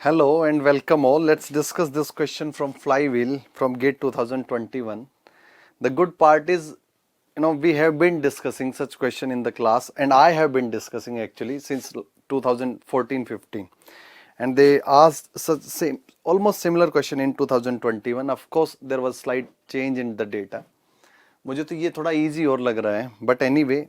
Hello and welcome all. Let's discuss this question from Flywheel from GATE 2021. The good part is, we have been discussing such question in the class, and I have been discussing actually since 2014-15. And they asked almost similar question in 2021. Of course, there was slight change in the data. मुझे तो ये थोड़ा easy और लग रहा है, but anyway.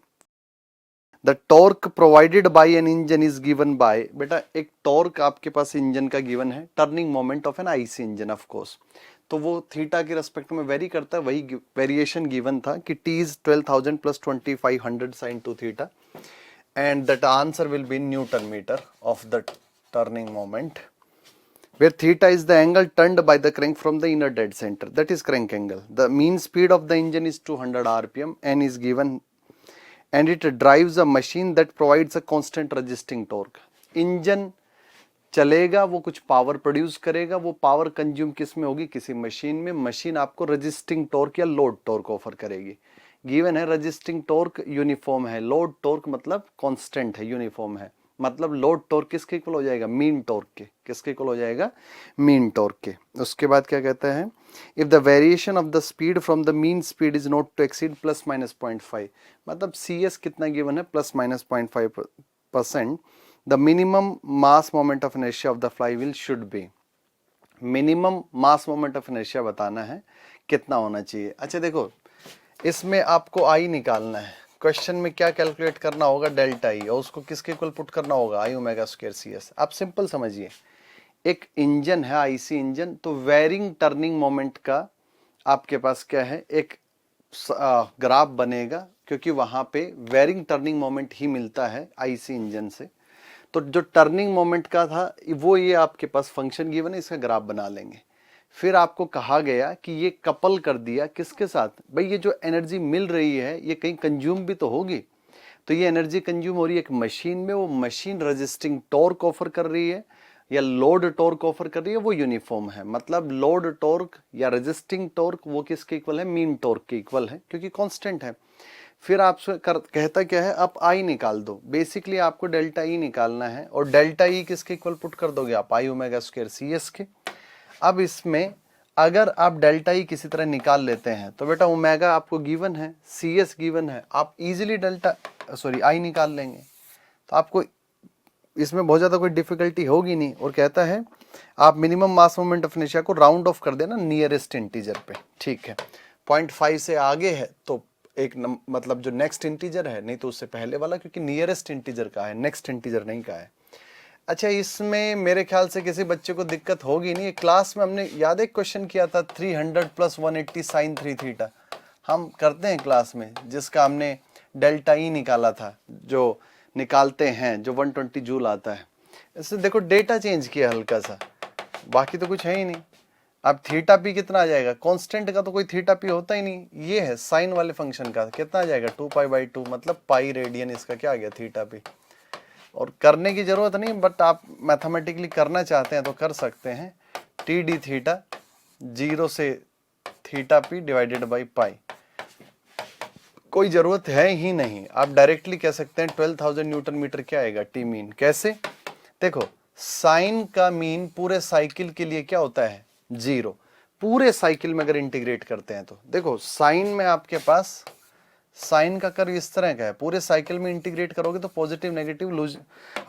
The torque provided by an engine is given by, बेटा एक टॉर्क आपके पास इंजन का गिवन है, turning moment of an IC engine of course, तो वो थीटा के रेस्पेक्ट में वेरी करता है, वही वेरिएशन गिवन था कि t is 12,000 plus 2,500 sin 2 theta and that answer will be Newton meter of the turning moment, where theta is the angle turned by the crank from the inner dead center, that is crank angle. The mean speed of the engine is 200 rpm and is given, and it drives a machine that provides a constant resisting torque. Engine चलेगा, वो कुछ power produce करेगा, वो power consume किस में होगी, किसी machine में. मशीन आपको रेजिस्टिंग टॉर्क या लोड टॉर्क ऑफर करेगी. गिवन है रेजिस्टिंग टॉर्क यूनिफॉर्म है, लोड टॉर्क मतलब कांस्टेंट है, यूनिफॉर्म है, मतलब लोड टॉर्क किसके इक्वल हो जाएगा, मीन टॉर्क के. किसके इक्वल हो जाएगा, मीन टॉर्क के. उसके बाद क्या कहता है, if the variation of the speed from the mean speed is not to exceed plus minus 0.5, मतलब CS कितना गिवन है, plus minus 0.5%, the minimum mass moment of inertia of the flywheel should be. Minimum mass moment of inertia बताना है कितना होना चाहिए. अच्छा देखो, इसमें आपको आई निकालना है. क्वेश्चन में क्या कैलकुलेट करना होगा, डेल्टा ई, और उसको किसके इक्वल पुट करना होगा, आई ओमेगा स्क्वायर CS. आप सिंपल समझिए, एक इंजन है आईसी इंजन, तो वेरिंग टर्निंग मोमेंट का आपके पास क्या है, एक ग्राफ बनेगा, क्योंकि वहां पे वेरिंग टर्निंग मोमेंट ही मिलता है आईसी इंजन से. तो जो टर्निंग मोमेंट का था वो ये आपके पास फंक्शन गिवन है, इसका ग्राफ बना लेंगे. फिर आपको कहा गया कि ये कपल कर दिया किसके साथ, भाई ये जो एनर्जी मिल रही है ये कहीं कंज्यूम भी तो होगी. तो ये एनर्जी कंज्यूम हो रही है एक मशीन में, वो मशीन रेजिस्टिंग टॉर्क ऑफर कर रही है या लोड टॉर्क ऑफर कर रही है, वो यूनिफॉर्म है. मतलब लोड टॉर्क या रेजिस्टिंग टॉर्क वो किसके इक्वल है, मीन टॉर्क के इक्वल है, क्योंकि कांस्टेंट है. फिर आपसे कहता क्या है, आप आई निकाल दो. बेसिकली आपको डेल्टा ई निकालना है, और डेल्टा ई किसके इक्वल पुट कर दोगे आप, आई ओमेगा स्क्वायर CS के. अब इसमें अगर आप डेल्टा ई किसी तरह निकाल लेते हैं तो बेटा ओमेगा आपको गिवन है, CS गिवन है, आप इजीली आई निकाल लेंगे, तो आपको इसमें बहुत ज़्यादा कोई डिफिकल्टी होगी नहीं. और कहता है आप minimum mass moment of inertia को राउंड ऑफ कर देना नियरेस्ट इंटीजर पे. ठीक है, 0.5 से आगे है तो एक मतलब जो नेक्स्ट इंटीजर है, नहीं तो उससे पहले वाला, क्योंकि नियरेस्ट इंटीजर का है, नेक्स्ट इंटीजर नहीं का है. अच्छा, इसमें मेरे ख्याल से किसी बच्चे को दिक्कत होगी नहीं. क्लास में हमने याद एक क्वेश्चन किया था 300 प्लस 180 साइन 3 थीटा, हम करते हैं क्लास में, जिसका हमने डेल्टा ई निकाला था, जो निकालते हैं जो 120 जूल आता है. इससे देखो डेटा चेंज किया हल्का सा, बाकी तो कुछ है ही नहीं. अब थीटा पी कितना आ जाएगा, कांस्टेंट का तो कोई थीटा पी होता ही नहीं, ये है साइन वाले फंक्शन का, कितना आ जाएगा 2π/2, मतलब पाई रेडियन, इसका क्या आ गया थीटा पी. और करने की जरूरत नहीं, बट आप मैथमेटिकली करना चाहते हैं तो कर सकते हैं. TD थीटा 0 से theta P divided by pi, कोई जरूरत है ही नहीं. आप डायरेक्टली कह सकते हैं 12,000 न्यूटन मीटर क्या आएगा, टी मीन. कैसे, देखो साइन का मीन पूरे साइकिल के लिए क्या होता है, 0. पूरे साइकिल में अगर इंटीग्रेट करते हैं तो देखो साइन में आपके पास साइन का कर्व इस तरह का है, पूरे साइकिल में इंटीग्रेट करोगे तो पॉजिटिव नेगेटिव लूज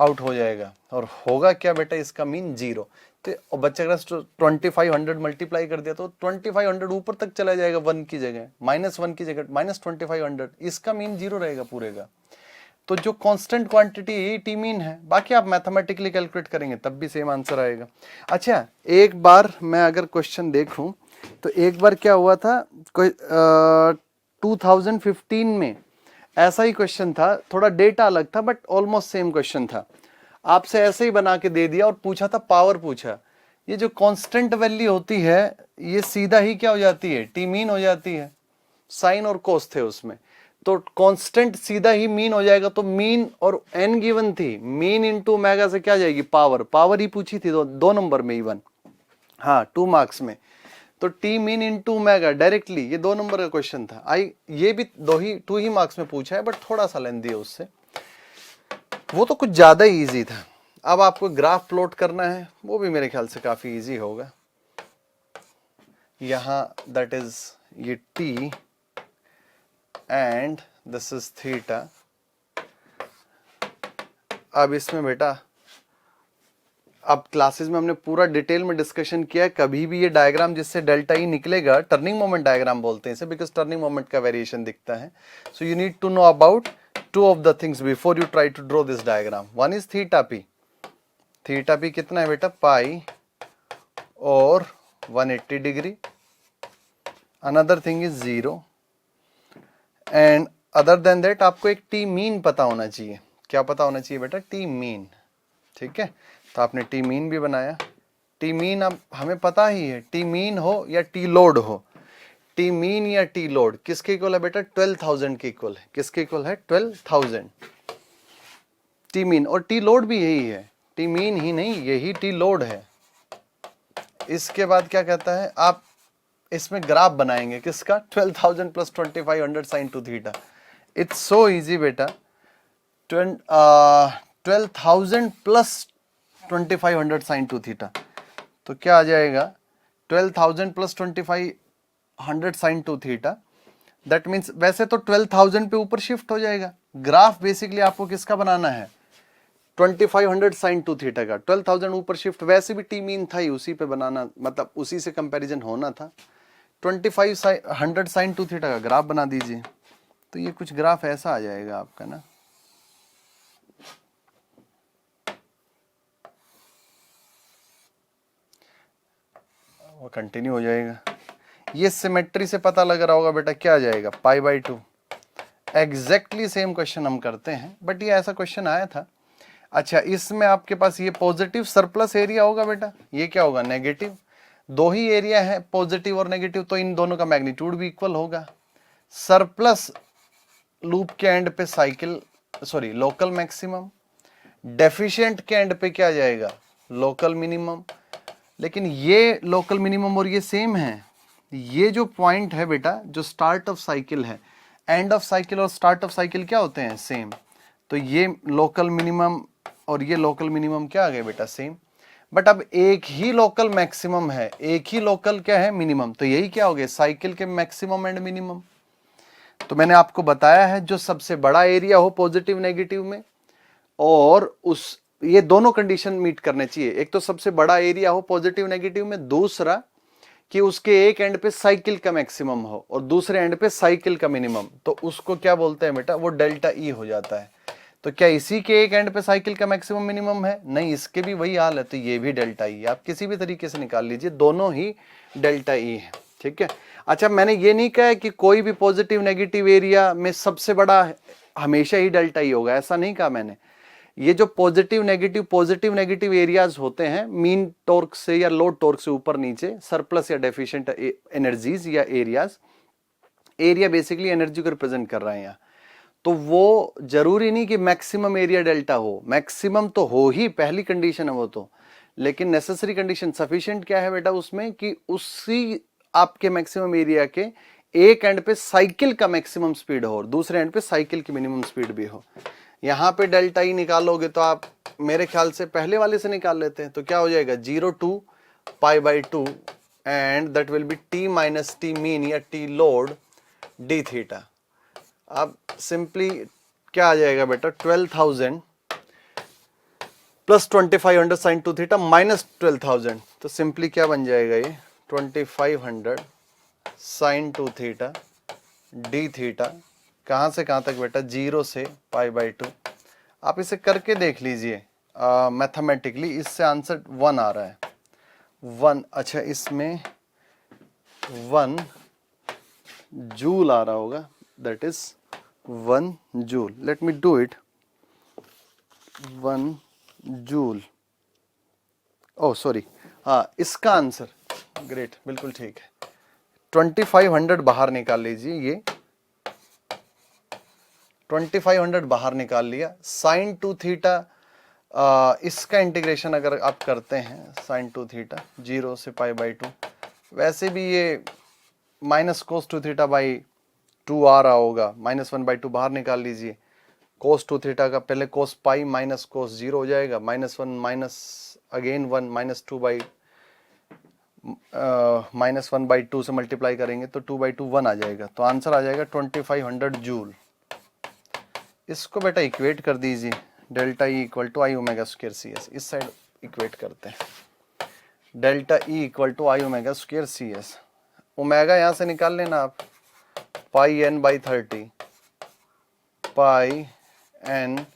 आउट हो जाएगा, और होगा क्या बेटा, इसका मीन 0. तो बच्चे अगर 2500 मल्टीप्लाई कर दिया तो 2500 ऊपर तक चला जाएगा, 1 की जगह, -1 की जगह -2500, इसका मीन 0 रहेगा पूरे का. तो जो कांस्टेंट क्वांटिटी है टी मीन है, बाकी आप मैथमेटिकली कैलकुलेट करेंगे तब भी सेम आंसर आएगा. अच्छा, एक बार मैं अगर क्वेश्चन देखूं तो एक बार क्या हुआ था, कोई 2015 में ऐसा ही क्वेश्चन था, थोड़ा डेटा अलग था बट ऑलमोस्ट सेम क्वेश्चन था. आपसे ऐसे ही बना के दे दिया और पूछा था, पावर पूछा. ये जो कांस्टेंट वैल्यू होती है ये सीधा ही क्या हो जाती है, टी मीन हो जाती है. साइन और कोस थे उसमें, तो कांस्टेंट सीधा ही मीन हो जाएगा. तो मीन और n गिवन थी, मीन इंटू ओमेगा से क्या जाएगी, पावर ही पूछी थी, दो नंबर में इवन, हाँ 2 मार्क्स में. तो T mean into omega directly, ये 2 नंबर का क्वेश्चन था. ये भी 2 ही मार्क्स में पूछा है, बट थोड़ा सा लेंदी है उससे, वो तो कुछ ज्यादा ही ईजी था. अब आपको ग्राफ प्लॉट करना है, वो भी मेरे ख्याल से काफी इजी होगा। यहाँ दैट इज ये t and this is theta. अब इसमें बेटा, अब क्लासेस में हमने पूरा डिटेल में डिस्कशन किया है, कभी भी ये डायग्राम जिससे डेल्टा ई निकलेगा, टर्निंग मोमेंट डायग्राम बोलते हैं इसे, बिकॉज टर्निंग मोमेंट का वेरिएशन दिखता है। So you need to know about two of the things before you try to draw this diagram. One is theta P. Theta P कितना है बेटा? पाई और 180 degree. Another thing is 0 and other than that आपको एक T mean पता होना चाहिए। क्या पता होना चाहिए बेटा? T mean. ठीक है, तो आपने टी मीन भी बनाया। टी मीन अब हमें पता ही है, टी मीन हो या टी लोड हो, टी मीन या टी लोड किसके इक्वल है बेटा? 12,000 के इक्वल है। किसके इक्वल है? 12,000 टी मीन। और टी लोड भी यही है, टी मीन ही नहीं, यही टी लोड है। इसके बाद क्या कहता है, आप इसमें ग्राफ बनाएंगे किसका? 12,000 plus 2,500 sine two theta. It's so easy बेटा। 12,000 प्लस 2,500 साइन टू थीटा, तो क्या आ जाएगा? 12,000 plus 2,500 sine two theta. That means वैसे तो 12,000 पे ऊपर शिफ्ट हो जाएगा। ग्राफ बेसिकली आपको किसका बनाना है? 2,500 साइन टू थीटा का। 12,000 ऊपर शिफ्ट, वैसे भी टी मीन था ही, उसी पे बनाना, मतलब उसी से कंपैरिजन होना था। 2,500 साइन टू थीटा का ग्राफ बना दीजिए, तो ये कुछ ग्राफ ऐसा आ जाएगा आपका ना। वो कंटिन्यू हो जाएगा। ये सिमेट्री से पता लग रहा होगा बेटा, क्या आ जाएगा? π/2। एग्जैक्टली सेम क्वेश्चन हम करते हैं, बट ये ऐसा क्वेश्चन आया था। अच्छा, इसमें आपके पास ये पॉजिटिव सरप्लस एरिया होगा बेटा, ये क्या होगा? नेगेटिव। दो ही एरिया है, पॉजिटिव और नेगेटिव, तो इन दोनों का मैग्नीट्यूड भी इक्वल होगा। सरप्लस लूप के एंड पे cycle, sorry local maximum. Deficient के एंड पे क्या जाएगा? Local minimum. लेकिन ये लोकल मिनिमम और ये सेम है। ये जो पॉइंट है बेटा, जो स्टार्ट ऑफ साइकिल है, एंड ऑफ साइकिल और स्टार्ट ऑफ साइकिल क्या होते हैं? सेम। तो ये लोकल मिनिमम और ये लोकल मिनिमम क्या आ गए बेटा? सेम। बट अब एक ही लोकल मैक्सिमम है, एक ही लोकल क्या है? मिनिमम। तो यही क्या हो गया? साइकिल के मैक्सिमम एंड मिनिमम। तो मैंने आपको बताया है, जो सबसे बड़ा एरिया हो पॉजिटिव नेगेटिव में, और उस ये दोनों कंडीशन मीट करने चाहिए। एक तो सबसे बड़ा एरिया हो पॉजिटिव नेगेटिव में, दूसरा कि उसके एक एंड पे साइकिल का मैक्सिमम हो और दूसरे एंड पे साइकिल का मिनिमम। तो उसको क्या बोलते हैं बेटा? वो डेल्टा ई हो जाता है। तो क्या इसी के एक एंड पे साइकिल का मैक्सिमम मिनिमम है? नहीं, इसके भी वही हाल है, तो ये भी डेल्टा ई। आप किसी भी तरीके से निकाल लीजिए, दोनों ही डेल्टा ई है। ठीक है। अच्छा, मैंने ये नहीं कहा कि कोई भी पॉजिटिव नेगेटिव एरिया में सबसे बड़ा हमेशा ही डेल्टा ई होगा, ऐसा नहीं कहा मैंने। ये जो पॉजिटिव नेगेटिव एरियाज होते हैं, मीन टॉर्क से या लोड टॉर्क से ऊपर नीचे, सरप्लस या डेफिशिएंट एनर्जीज या एरियाज, एरिया बेसिकली एनर्जी को रिप्रेजेंट कर रहे हैं यहाँ। तो वो जरूरी नहीं कि मैक्सिमम एरिया डेल्टा हो, मैक्सिमम तो हो ही, पहली कंडीशन है वो तो। लेकिन नेसेसरी कंडीशन सफिशिएंट क्या है बेटा उसमें? कि उसी आपके मैक्सिमम एरिया के एक एंड पे साइकिल का मैक्सिमम स्पीड हो और दूसरे एंड पे साइकिल की मिनिमम स्पीड भी हो। यहाँ पे डेल्टा ई निकालोगे तो आप मेरे ख्याल से पहले वाले से निकाल लेते हैं, तो क्या हो जाएगा? 0 to π/2 and that will be t minus T mean या टी लोड डी थीटा। अब सिंपली क्या आ जाएगा बेटा? 12,000 plus 2,500 sine two theta minus 12,000, तो सिंपली क्या बन जाएगा? ये 2,500 sine two theta D theta. कहां से कहां तक बेटा? 0 से π/2। आप इसे करके देख लीजिए मैथमेटिकली, इससे आंसर 1 आ रहा है। 1, अच्छा इसमें 1 जूल आ रहा होगा, that is 1 joule. Let me do it. 1 joule, oh sorry, हाँ इसका आंसर, ग्रेट, बिल्कुल ठीक है। 2,500 बाहर निकाल लीजिए, ये 2,500 बाहर निकाल लिया। साइन टू थीटा, इसका इंटीग्रेशन अगर आप करते हैं, साइन टू थीटा 0 से π/2, वैसे भी ये minus cos two theta by 2 आ रहा होगा, -1/2 बाहर निकाल लीजिए, cos 2 थीटा का पहले cos पाई माइनस cos 0 हो जाएगा, -1 माइनस अगेन 1 -2 बाई -1/2 से मल्टीप्लाई करेंगे तो 2/2 1 आ जाएगा, तो आंसर आ जाएगा 2500 जूल। इसको बेटा इक्वेट कर दीजिए, delta E equal to I omega square C S, इस साइड इक्वेट करते हैं, delta E equal to I omega square C S, omega यहाँ से निकाल लेना आप, pi N by 30, pi N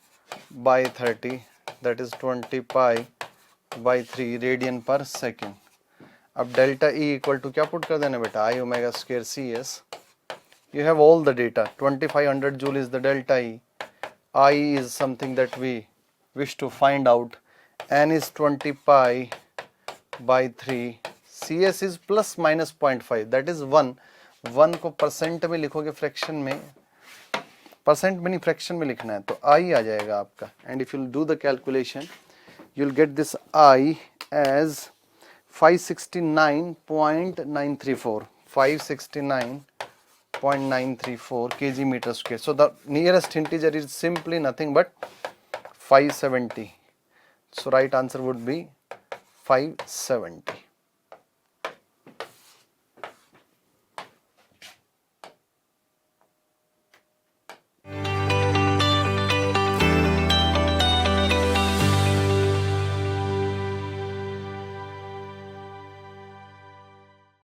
by 30 that is 20 pi by 3 radian per second. अब delta E equal to क्या पुट कर देना बेटा, I omega square C S, you have all the data, 2500 joule is the delta E, I is something that we wish to find out, N is 20 pi by 3, CS is plus minus 0.5 that is 1, 1 को percent में लिखोगे fraction में, percent में नहीं fraction में लिखना है, तो I आ जाएगा आपका, and if you do the calculation you'll get this I as 569.934, 569.934 kg meter square. So the nearest integer is simply nothing but 570. So right answer would be 570.